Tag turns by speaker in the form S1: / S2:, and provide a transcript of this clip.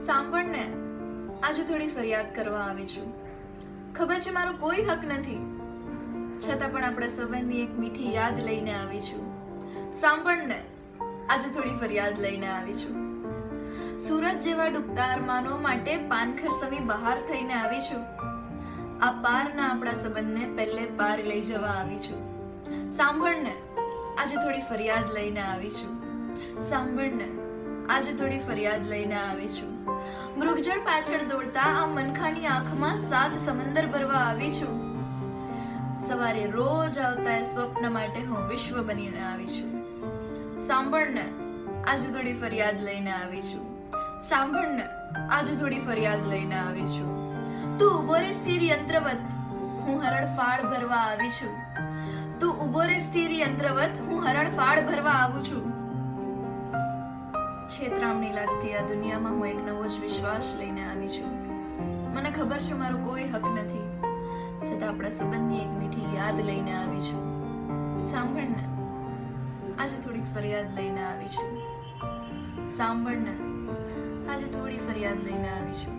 S1: સાંભળ ને, આજે થોડી ફરિયાદ કરવા આવી છું. ખબર છે મારો કોઈ હક નથી, છતાં પણ આપણા સંબંધની એક મીઠી યાદ લઈને આવી છું. સાંભળ ને, આજે થોડી ફરિયાદ લઈને આવી છું. સુરત જેવા ડૂબતા અરમાનો માટે પાનખર સમી બહાર થઈને આવી છું. આ પારના આપણા સંબંધને પહેલે પાર લઈ જવા આવી છું. સાંભળ ને, આજે થોડી ફરિયાદ લઈને આવી છું. સાંભળ ને, આજે થોડી ફરિયાદ લઈને આવી છું. મૃગજળ પાછળ દોડતા આ મનખાની આંખમાં 7 સમંદર ભરવા આવી છું. સવારે રોજ આવતા એ સ્વપ્ન માટે હું વિશ્વ બનીને આવી છું. સાંભળ ને, આજે થોડી ફરિયાદ લઈને આવી છું. સાંભળ ને, આજે થોડી ફરિયાદ લઈને આવી છું. તું ઉભો રે સ્થિર યંત્રવત, હું હરણફાળ ભરવા આવી છું. તું ઉભો રે સ્થિર યંત્રવત, હું હરણફાળ ભરવા આવું છું. છેતરામણી લાગતી આ દુનિયામાં હું એક નવો જ વિશ્વાસ લઈને આવી છું. મને ખબર છે મારો કોઈ હક નથી, છતાં આપણા સંબંધની એક મીઠી યાદ લઈને આવી છું. સાંભળ ને, આજે થોડીક ફરિયાદ લઈને આવી છું. સાંભળ ને, આજે થોડી ફરિયાદ લઈને આવી છું.